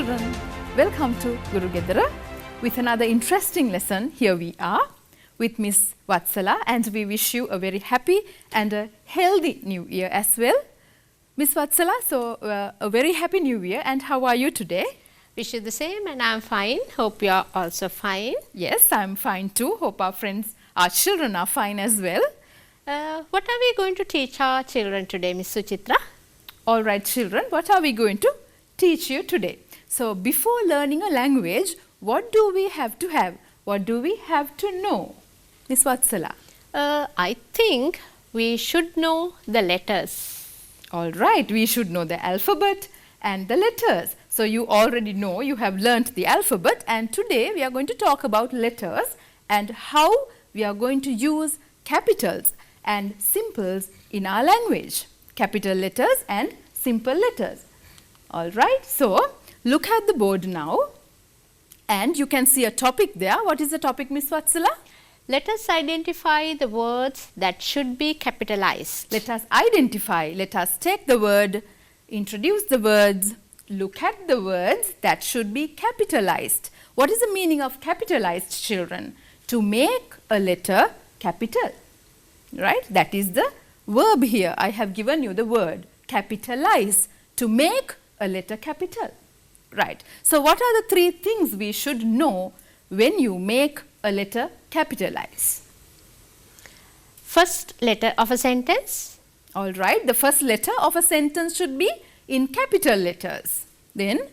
children, welcome to Guru Gedara with another interesting lesson. Here we are with Miss Vatsala, and we wish you a very happy and a healthy new year as well. Miss Vatsala, so a very happy new year, and how are you today? Wish you the same, and I'm fine. Hope you are also fine. Yes, I'm fine too. Hope our friends, our children are fine as well. What are we going to teach our children today, Miss Suchitra? All right, children, what are we going to teach you today? So, before learning a language, what do we have to have? What do we have to know? Miss Vatsala. I think we should know the letters. All right, we should know the alphabet and the letters. So, you already know, you have learnt the alphabet, and today we are going to talk about letters and how we are going to use capitals and simples in our language. Capital letters and simple letters. All right, so look at the board now, and you can see a topic there. What is the topic, Miss Vatsala? Let us identify the words that should be capitalized. Let us identify, let us take the word, introduce the words, look at the words that should be capitalized. What is the meaning of capitalized, children? To make a letter capital, right? That is the verb here. I have given you the word capitalize, to make a letter capital, right? So, what are the three things we should know when you make a letter capitalize? First letter of a sentence. All right, the first letter of a sentence should be in capital letters. Then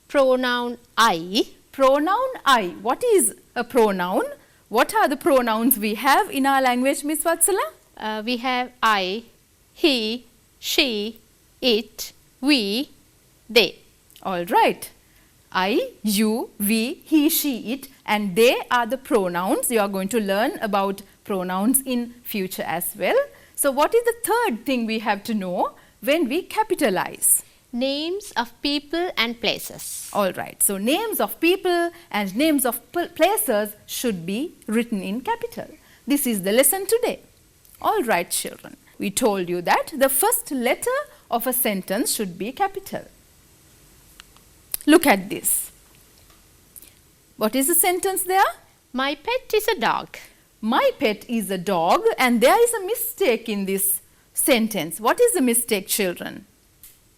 Pronoun I. Pronoun I. What is a pronoun? What are the pronouns we have in our language, Miss Vatsala? We have I, he, she, it, we, they. All right. I, you, we, he, she, it, and they are the pronouns. You are going to learn about pronouns in future as well. So, what is the third thing we have to know when we capitalize? Names of people and places. All right. So, names of people and names of places should be written in capital. This is the lesson today. All right, children. We told you that the first letter of a sentence should be capital. Look at this. What is the sentence there? My pet is a dog. My pet is a dog, and there is a mistake in this sentence. What is the mistake, children?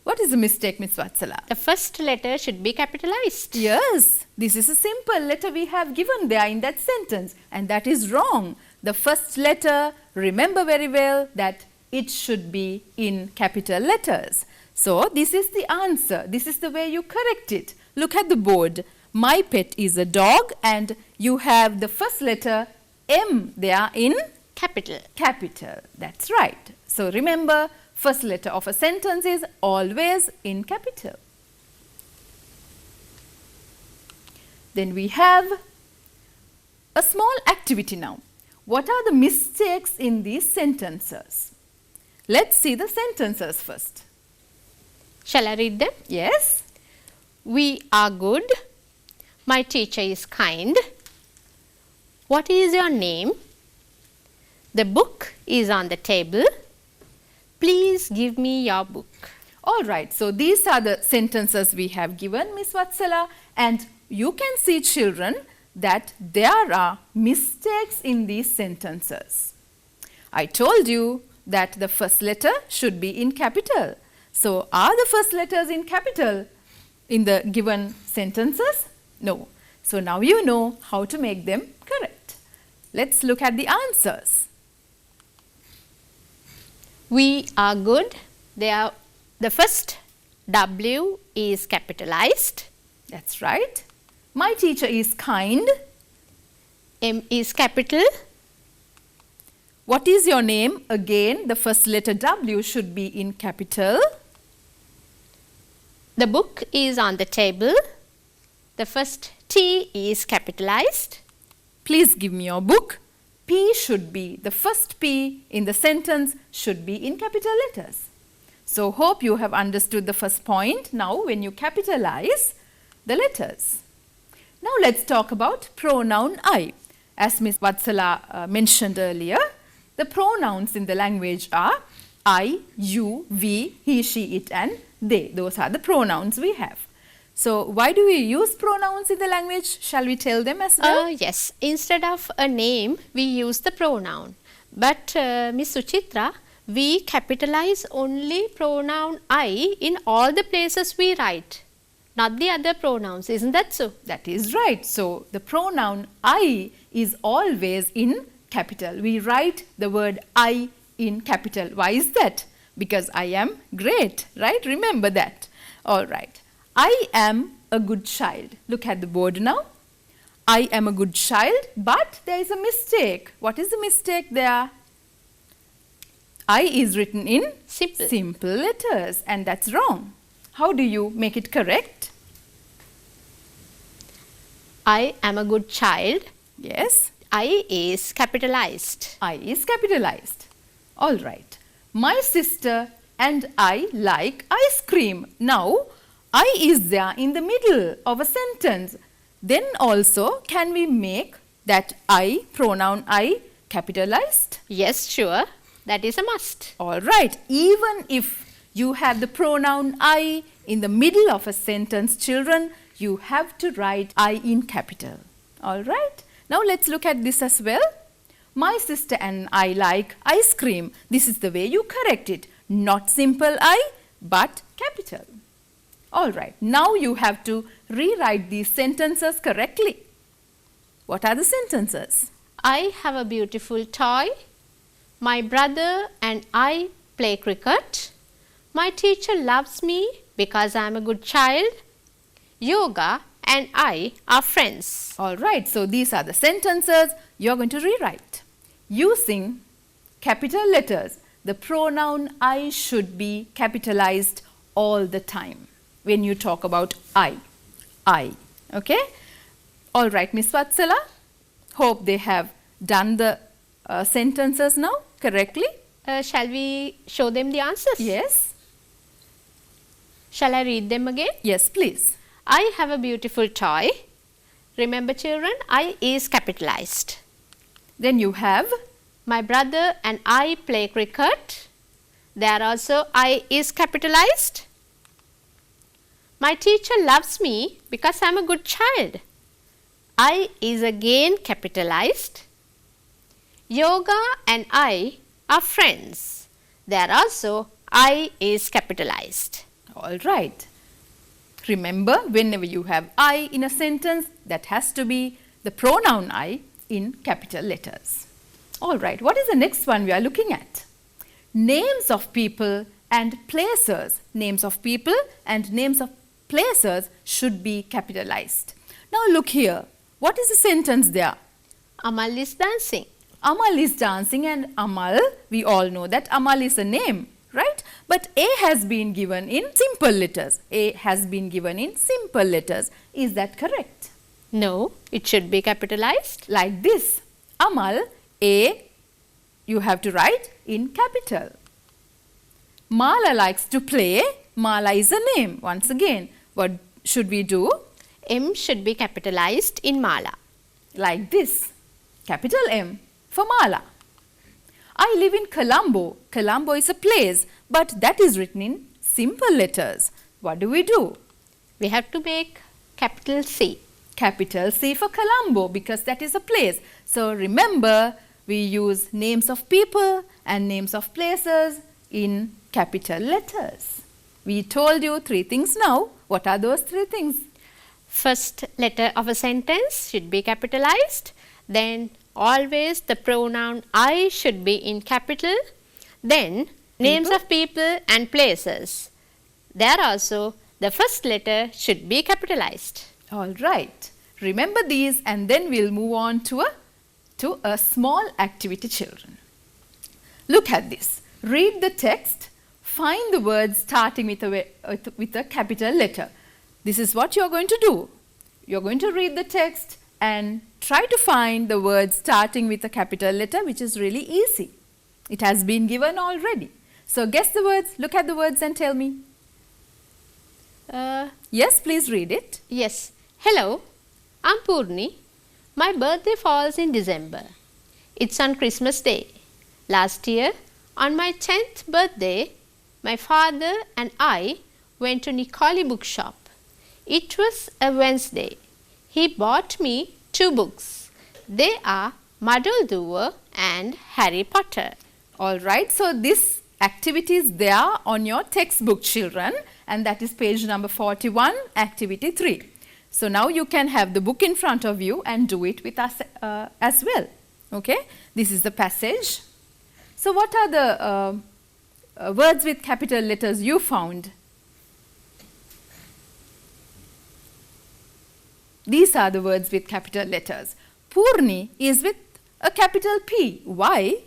What is the mistake, Miss Vatsala? The first letter should be capitalized. Yes, this is a simple letter we have given there in that sentence, and that is wrong. The first letter, remember very well that it should be in capital letters. So, this is the answer. This is the way you correct it. Look at the board. My pet is a dog, and you have the first letter M there in Capital. Capital. That's right. So, remember, first letter of a sentence is always in capital. Then we have a small activity now. What are the mistakes in these sentences? Let's see the sentences first. Shall I read them? Yes. We are good. My teacher is kind. What is your name? The book is on the table. Please give me your book. All right. So, these are the sentences we have given, Miss Vatsala, and you can see, children, that there are mistakes in these sentences. I told you that the first letter should be in capital. So, are the first letters in capital in the given sentences? No. So, now you know how to make them correct. Let's look at the answers. We are good. The first W is capitalized. That's right. My teacher is kind. M is capital. What is your name? Again, the first letter W should be in capital. The book is on the table. The first T is capitalized. Please give me your book. P should be, the first P in the sentence should be in capital letters. So, hope you have understood the first point. Now, when you capitalize the letters. Now, let's talk about pronoun I. As Miss Vatsala mentioned earlier, the pronouns in the language are I, you, we, he, she, it, and they. Those are the pronouns we have. So, why do we use pronouns in the language? Shall we tell them as well? Yes, instead of a name, we use the pronoun. But Miss Suchitra, we capitalize only pronoun I in all the places we write, not the other pronouns. Isn't that so? That is right. So, the pronoun I is always in capital. We write the word I in capital. Why is that? Because I am great, right? Remember that. All right. I am a good child. Look at the board now. I am a good child, but there is a mistake. What is the mistake there? I is written in simple letters, and that's wrong. How do you make it correct? I am a good child. Yes. I is capitalized. I is capitalized. All right. My sister and I like ice cream. Now, I is there in the middle of a sentence. Then also, can we make that I, pronoun I, capitalized? Yes, sure. That is a must. All right. Even if you have the pronoun I in the middle of a sentence, children, you have to write I in capital. All right. Now, let's look at this as well. My sister and I like ice cream. This is the way you correct it. Not simple I, but capital. All right. Now, you have to rewrite these sentences correctly. What are the sentences? I have a beautiful toy. My brother and I play cricket. My teacher loves me because I am a good child. Yoga and I are friends. All right. So, these are the sentences you are going to rewrite. Using capital letters, the pronoun I should be capitalized all the time when you talk about I. Okay? All right, Miss Vatsala. Hope they have done the sentences now correctly. Shall we show them the answers? Yes. Shall I read them again? Yes, please. I have a beautiful toy. Remember children, I is capitalized. Then you have My brother and I play cricket. There also I is capitalized. My teacher loves me because I am a good child. I is again capitalized. Yoga and I are friends. There also I is capitalized. all right. Remember, whenever you have I in a sentence, that has to be the pronoun I in capital letters. All right, what is the next one we are looking at? Names of people and places. Names of people and names of places should be capitalized. Now look here. What is the sentence there? Amal is dancing. Amal is dancing, and Amal, we all know that Amal is a name, right? But A has been given in simple letters. A has been given in simple letters. Is that correct? No, it should be capitalized. Like this. Amal, A, you have to write in capital. Mala likes to play. Mala is a name. Once again, what should we do? M should be capitalized in Mala. Like this. Capital M for Mala. I live in Colombo. Colombo is a place, but that is written in simple letters. What do? We have to make capital C. Capital C for Colombo, because that is a place. So remember, we use names of people and names of places in capital letters. We told you 3 things now. What are those 3 things? First letter of a sentence should be capitalized. Then always the pronoun I should be in capital. Then names of people and places. There also the first letter should be capitalized. All right. Remember these, and then we'll move on to a small activity, children. Look at this. Read the text. Find the words starting with a capital letter. This is what you're going to do. You're going to read the text and try to find the words starting with a capital letter, which is really easy. It has been given already. So guess the words, look at the words and tell me. Yes, please read it. Yes. Hello, I'm Purni. My birthday falls in December. It's on Christmas Day. Last year, on my 10th birthday, my father and I went to Nikoli bookshop. It was a Wednesday. He bought me 2 books. They are Muddle Dooer and Harry Potter. Alright, so this activity is there on your textbook, children, and that is page number 41, activity 3. So now you can have the book in front of you and do it with us as well. Okay, this is the passage. So what are the words with capital letters you found? These are the words with capital letters. Purni is with a capital P. Why?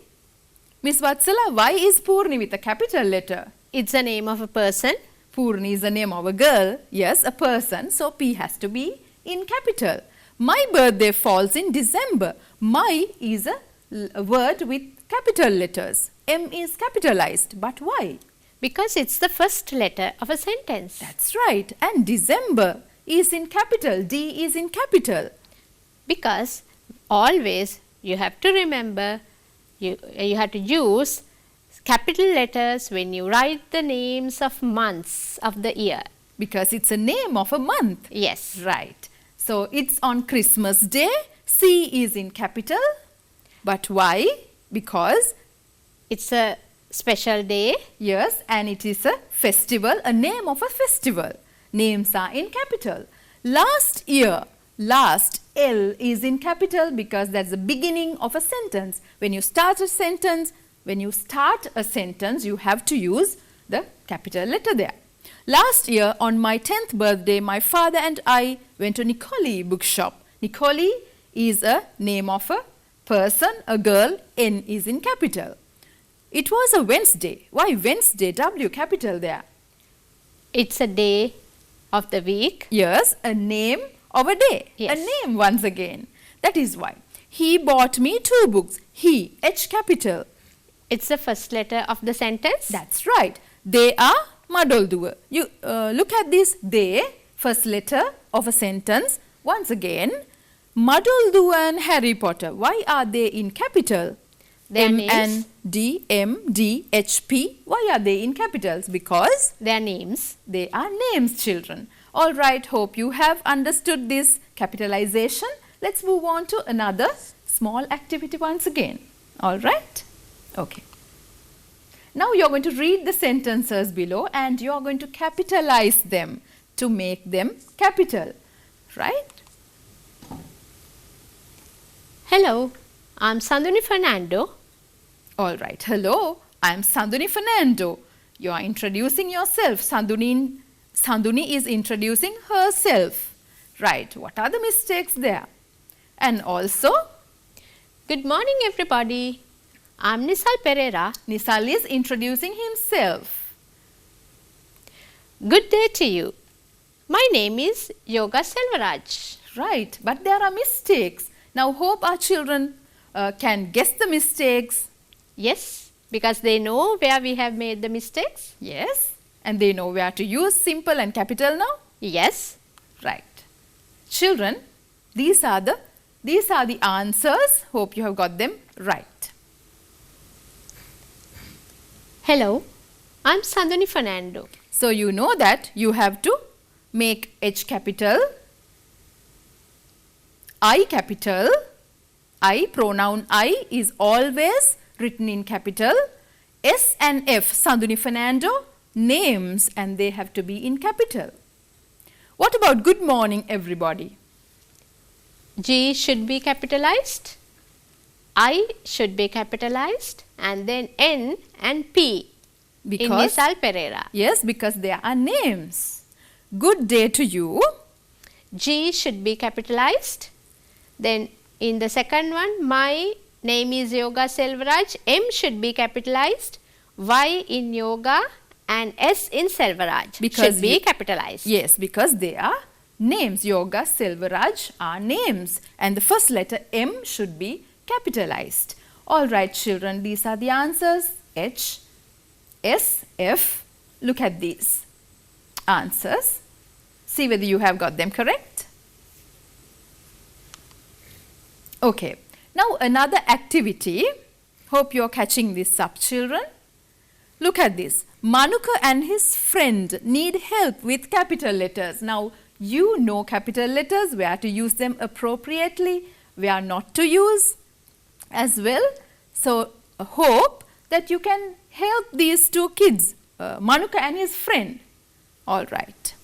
Miss Vatsala, why is Purni with a capital letter? It's the name of a person. Purni is the name of a girl. Yes, a person. So P has to be in capital. My birthday falls in December. My is a word with capital letters. M is capitalized. But why? Because it's the first letter of a sentence. That's right. And December is in capital. D is in capital. Because always you have to remember, you have to use capital letters when you write the names of months of the year. Because it's a name of a month. Yes. Right. So it's on Christmas Day. C is in capital. But why? Because it's a special day. Yes, and it is a festival, a name of a festival. Names are in capital. Last year, last L is in capital because that's the beginning of a sentence. When you start a sentence, you have to use the capital letter there. Last year, on my 10th birthday, my father and I went to Nicoli bookshop. Nicoli is a name of a person, a girl. N is in capital. It was a Wednesday. Why Wednesday? W capital there. It's a day of the week. Yes, a name of a day. Yes. A name once again. That is why. He bought me 2 books. He, H capital. It's the first letter of the sentence. That's right. They are Muddle Dooer. You look at this. They, first letter of a sentence. Once again, Muddle Dooer and Harry Potter. Why are they in capital? Their M, names. N, D, M, D, H, P. Why are they in capitals? Because Their names. they are names, children. All right, hope you have understood this capitalization. Let's move on to another small activity once again. All right? Okay. Now you're going to read the sentences below and you're going to capitalize them to make them capital. Right? Hello, I'm Sanduni Fernando. All right. Hello, I'm Sanduni Fernando. You are introducing yourself. Sanduni is introducing herself. Right. What are the mistakes there? And also, Good morning, everybody. I'm Nisal Pereira. Nisal is introducing himself. Good day to you. My name is Yoga Selvaraj. Right. But there are mistakes. Now, hope our children can guess the mistakes. Yes, because they know where we have made the mistakes. Yes. And they know where to use simple and capital now. Yes. Right. Children, these are the answers. Hope you have got them right. Hello, I'm Sanduni Fernando. So you know that you have to make H capital, I capital. I, pronoun I is always written in capital. S and F, Sanduni Fernando, names, and they have to be in capital. What about good morning, everybody? G should be capitalized. I should be capitalized. And then N and P in Because, Nisal Pereira. yes, because they are names. Good day to you. G should be capitalized. Then in the second one, my name is Yoga Selvaraj. M should be capitalized. Y in Yoga and S in Selvaraj Because should be you- capitalized. Yes, because they are names. Yoga, Selvaraj are names. And the first letter M should be capitalized. All right, children, these are the answers. H, S, F. Look at these answers. See whether you have got them correct. Okay, now another activity. Hope you're catching this up, children. Look at this. Manuka and his friend need help with capital letters. Now, You know capital letters, where to use them appropriately, where not to use as well. So, hope that you can help these two kids, Manuka and his friend. All right.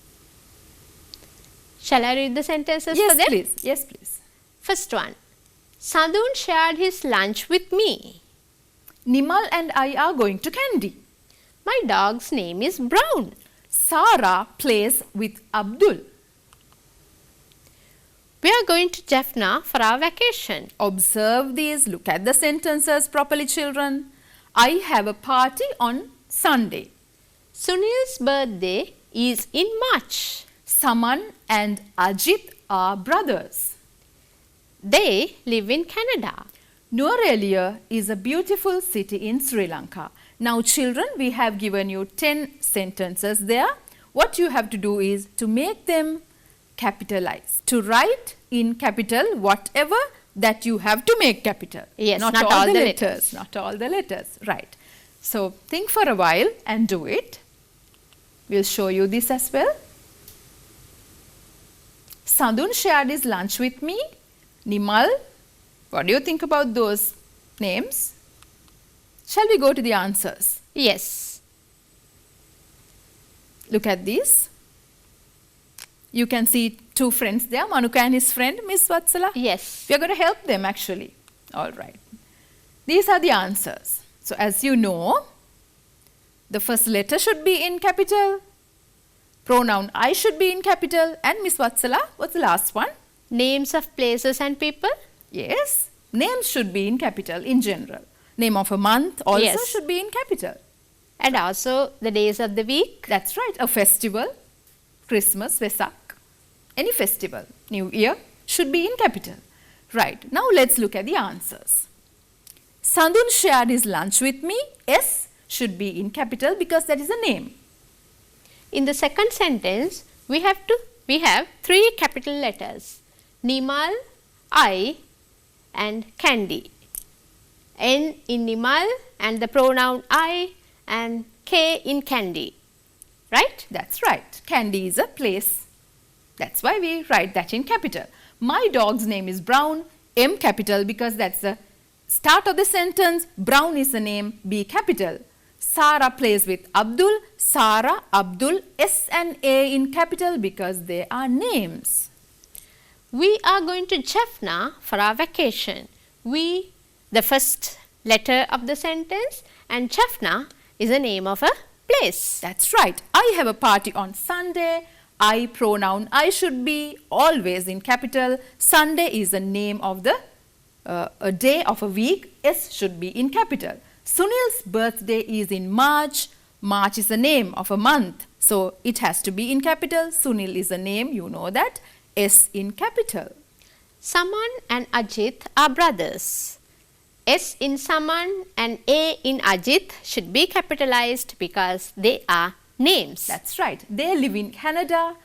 Shall I read the sentences Yes, for them? please. Yes, please. First one. Sadun shared his lunch with me. Nimal and I are going to Kandy. My dog's name is Brown. Sara plays with Abdul. We are going to Jaffna for our vacation. Observe these. Look at the sentences properly, children. I have a party on Sunday. Sunil's birthday is in March. Saman and Ajit are brothers. They live in Canada. Nuwara is a beautiful city in Sri Lanka. Now children, we have given you 10 sentences there. What you have to do is to make them capitalized. To write in capital whatever that you have to make capital. Yes, not all the letters. Not all the letters, right. So think for a while and do it. We'll show you this as well. Sadun shared his lunch with me. Nimal, what do you think about those names? Shall we go to the answers? Yes. Look at these. You can see two friends there, Manuka and his friend, Miss Vatsala. Yes. We are going to help them actually. All right. These are the answers. So as you know, the first letter should be in capital. Pronoun I should be in capital. And Miss Vatsala, what's the last one? Names of places and people? Yes. Names should be in capital in general. Name of a month also Yes. should be in capital. And also the days of the week? That's right. A festival, Christmas, Vesak, any festival, New Year should be in capital. Right. Now let's look at the answers. Sadun shared his lunch with me. S should be in capital because that is a name. In the second sentence, we have 3 capital letters. Nimal, I and Kandy. N in Nimal and the pronoun I and K in Kandy. Right? That's right. Kandy is a place. That's why we write that in capital. My dog's name is Brown, M capital because that's the start of the sentence. Brown is the name, B capital. Sara plays with Abdul. Sara, Abdul, S and A in capital because they are names. We are going to Jaffna for our vacation. We, the first letter of the sentence, and Jaffna is the name of a place. That's right. I have a party on Sunday. I pronoun I should be always in capital. Sunday is the name of the a day of a week. S should be in capital. Sunil's birthday is in March. March is the name of a month. So it has to be in capital. Sunil is a name, you know that. S in capital. Saman and Ajit are brothers. S in Saman and A in Ajit should be capitalized because they are names. That's right. They live in Canada.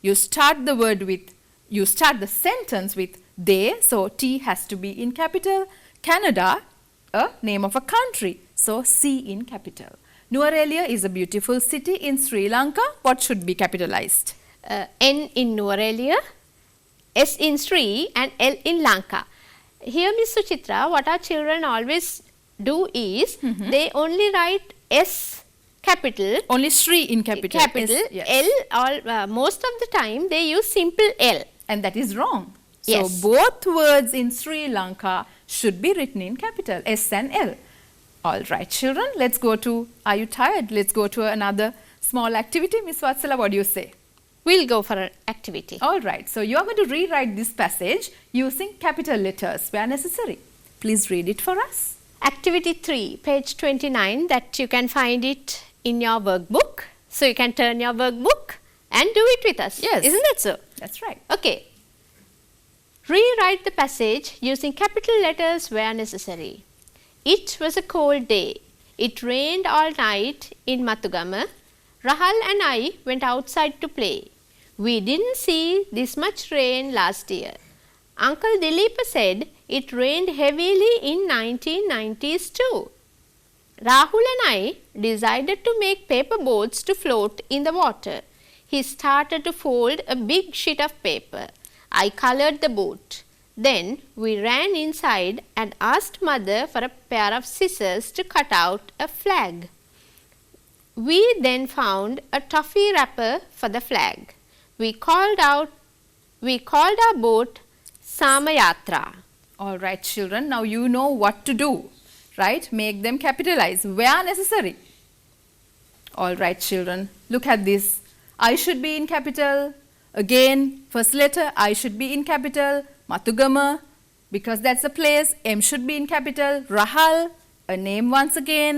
You start the sentence with they, so T has to be in capital. Canada, a name of a country, so C in capital. Nuwara is a beautiful city in Sri Lanka. What should be capitalized? N in Nuwara, S in Sri and L in Lanka. Here, Miss Suchitra, what our children always do is they only write S capital. Only Sri in capital. Capital. S, yes. L, most of the time they use simple L. And that is wrong. So Yes. both words in Sri Lanka should be written in capital, S and L. All right, children, let's go to, are you tired? Let's go to another small activity. Miss Vatsala, what do you say? We'll go for an activity. All right, so you are going to rewrite this passage using capital letters where necessary. Please read it for us. Activity 3, page 29, that you can find it in your workbook. So you can turn your workbook and do it with us. Yes. Isn't that so? That's right. Okay. Rewrite the passage using capital letters where necessary. It was a cold day. It rained all night in Mathugama. Rahul and I went outside to play. We didn't see this much rain last year. Uncle Dileepa said it rained heavily in 1990s too. Rahul and I decided to make paper boats to float in the water. He started to fold a big sheet of paper. I colored the boat. Then we ran inside and asked Mother for a pair of scissors to cut out a flag. We then found a toffee wrapper for the flag. We called our boat Samayatra. All right, children, now you know what to do, right? Make them capitalize where necessary. All right, children, look at this. I should be in capital. Again, first letter I should be in capital. Matugama, because that's a place. M should be in capital. Rahal, a name once again.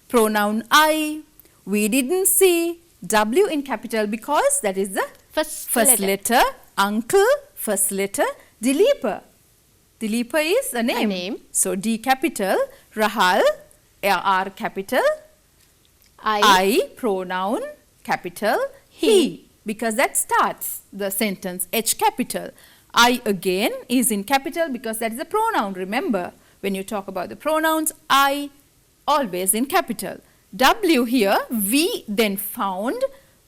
Pronoun I. We didn't see. W in capital because that is the first letter. Uncle, first letter. Dileepa. Dileepa is a name. So D capital. Rahal, R capital. I, pronoun, capital. He, because that starts the sentence. H capital. I again is in capital because that is a pronoun. Remember, when you talk about the pronouns, I always in capital. W here, we then found.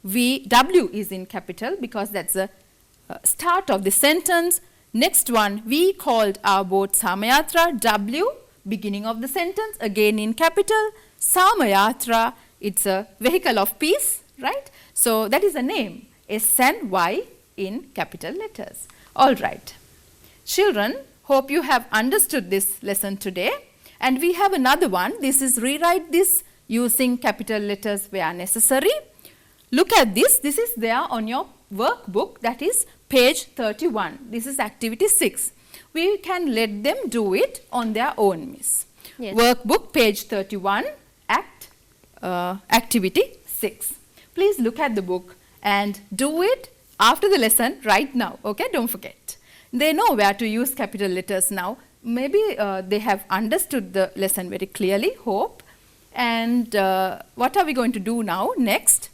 W is in capital because that's the start of the sentence. Next one, we called our boat Samayatra. W, beginning of the sentence, again in capital. Samayatra, it's a vehicle of peace, right? So that is a name. S and Y in capital letters. All right. Children, hope you have understood this lesson today. And we have another one. This is rewrite this using capital letters where necessary. Look at this. This is there on your workbook, that is page 31. This is activity 6. We can let them do it on their own, miss. Yes. Workbook page 31, activity 6. Please look at the book and do it after the lesson right now. Okay, don't forget. They know where to use capital letters now. Maybe they have understood the lesson very clearly, hope. And what are we going to do now next?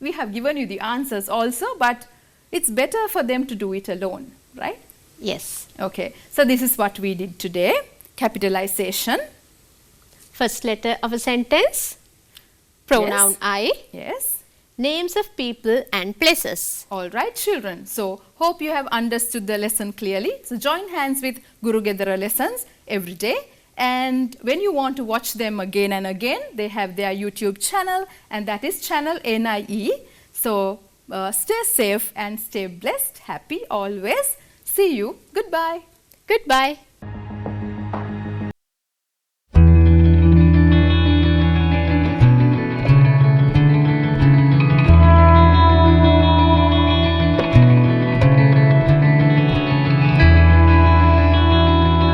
We have given you the answers also, but it's better for them to do it alone, right? Yes. Okay, so this is what we did today. Capitalization. First letter of a sentence. Pronoun Yes. I. Yes. Names of people and places. All right, children. So, hope you have understood the lesson clearly. So, join hands with Guru Gedara lessons every day. And when you want to watch them again and again, they have their YouTube channel, and that is channel NIE. So, stay safe and stay blessed, happy always. See you. Goodbye. Goodbye.